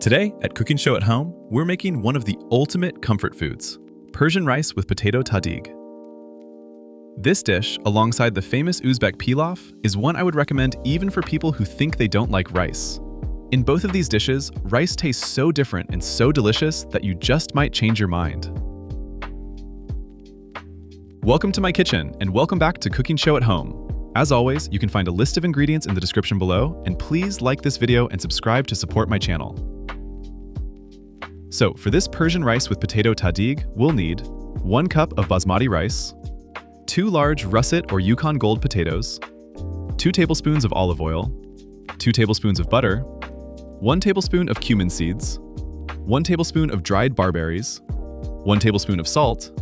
Today, at Cooking Show at Home, we're making one of the ultimate comfort foods, Persian rice with potato tahdig. This dish, alongside the famous Uzbek pilaf, is one I would recommend even for people who think they don't like rice. In both of these dishes, rice tastes so different and so delicious that you just might change your mind. Welcome to my kitchen, and welcome back to Cooking Show at Home. As always, you can find a list of ingredients in the description below, and please like this video and subscribe to support my channel. So, for this Persian rice with potato tahdig, we'll need 1 cup of basmati rice, 2 large Russet or Yukon Gold potatoes, 2 tablespoons of olive oil, 2 tablespoons of butter, 1 tablespoon of cumin seeds, 1 tablespoon of dried barberries, 1 tablespoon of salt,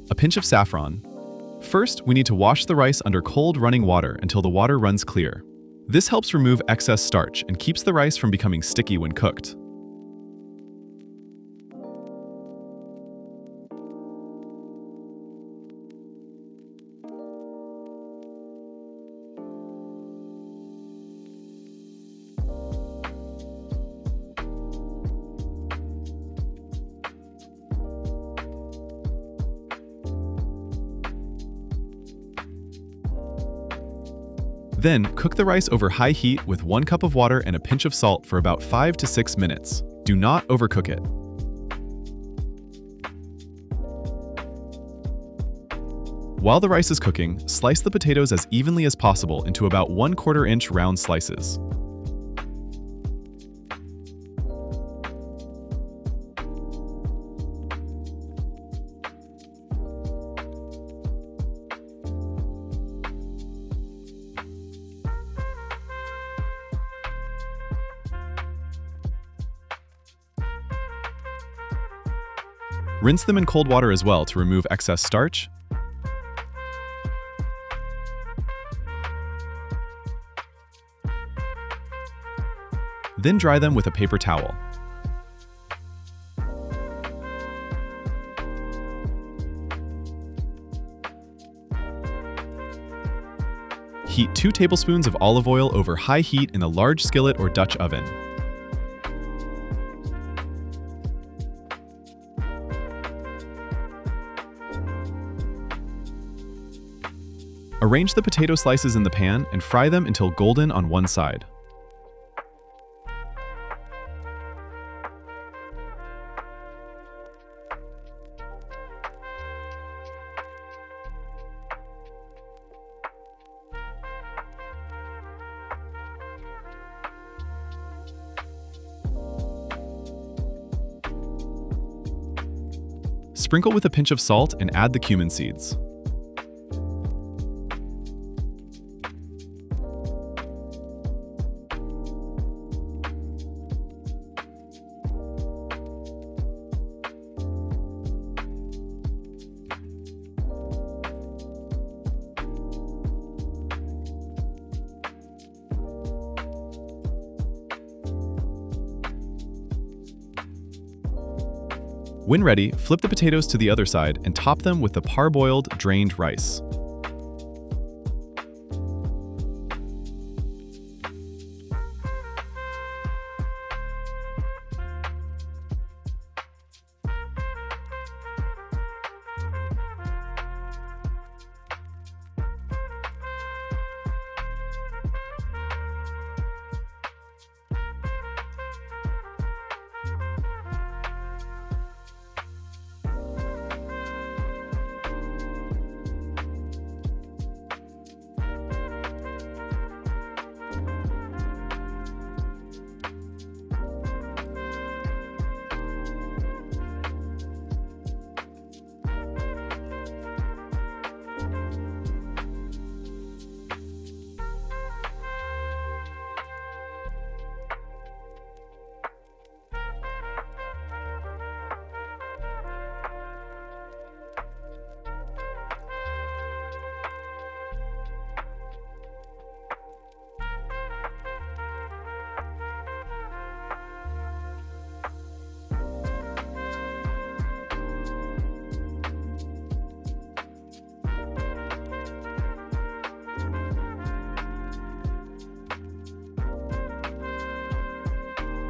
a pinch of saffron. First, we need to wash the rice under cold running water until the water runs clear. This helps remove excess starch and keeps the rice from becoming sticky when cooked. Then, cook the rice over high heat with 1 cup of water and a pinch of salt for about 5 to 6 minutes. Do not overcook it. While the rice is cooking, slice the potatoes as evenly as possible into about 1/4 inch round slices. Rinse them in cold water as well to remove excess starch. Then dry them with a paper towel. Heat 2 tablespoons of olive oil over high heat in a large skillet or Dutch oven. Arrange the potato slices in the pan and fry them until golden on one side. Sprinkle with a pinch of salt and add the cumin seeds. When ready, flip the potatoes to the other side and top them with the parboiled, drained rice.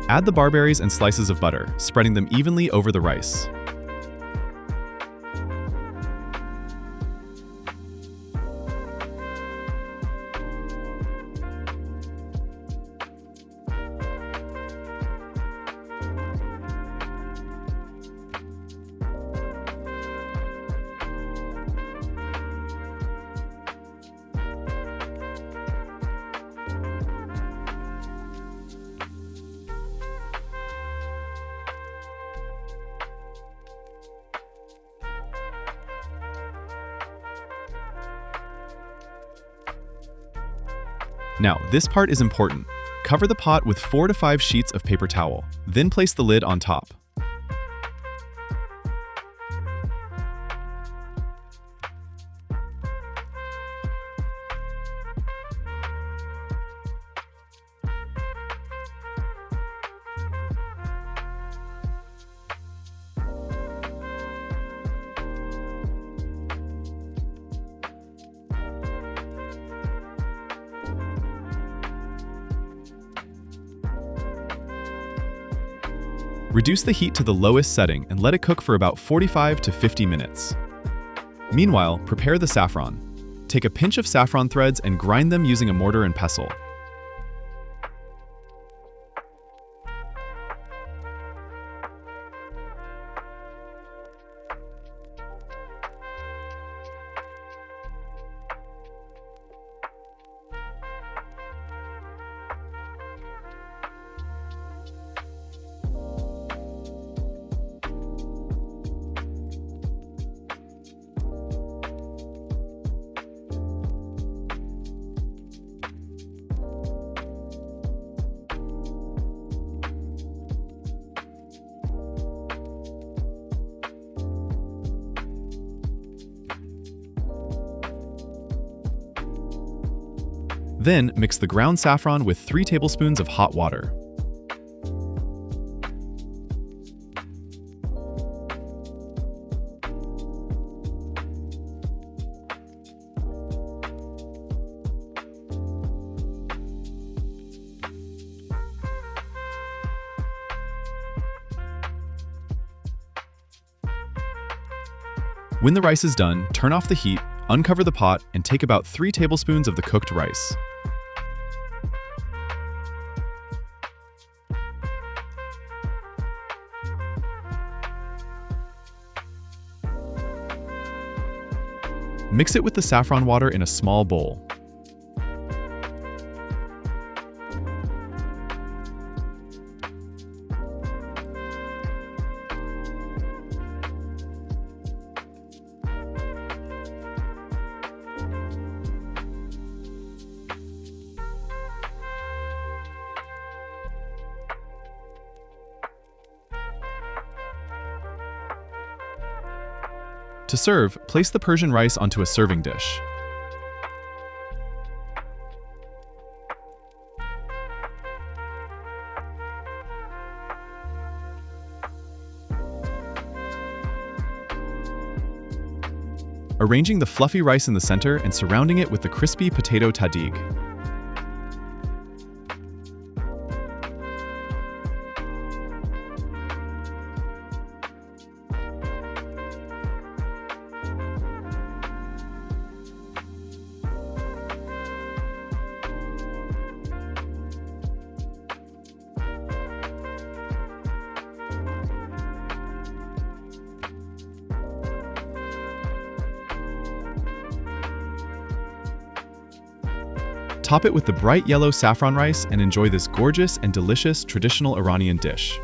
Add the barberries and slices of butter, spreading them evenly over the rice. Now, this part is important. Cover the pot with 4 to 5 sheets of paper towel, then place the lid on top. Reduce the heat to the lowest setting and let it cook for about 45 to 50 minutes. Meanwhile, prepare the saffron. Take a pinch of saffron threads and grind them using a mortar and pestle. Then, mix the ground saffron with 3 tablespoons of hot water. When the rice is done, turn off the heat, uncover the pot, and take about 3 tablespoons of the cooked rice. Mix it with the saffron water in a small bowl. To serve, place the Persian rice onto a serving dish. Arranging the fluffy rice in the center and surrounding it with the crispy potato tahdig. Top it with the bright yellow saffron rice and enjoy this gorgeous and delicious traditional Iranian dish.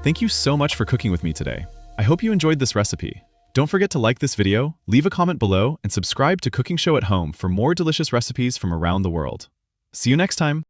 Thank you so much for cooking with me today. I hope you enjoyed this recipe. Don't forget to like this video, leave a comment below, and subscribe to Cooking Show at Home for more delicious recipes from around the world. See you next time!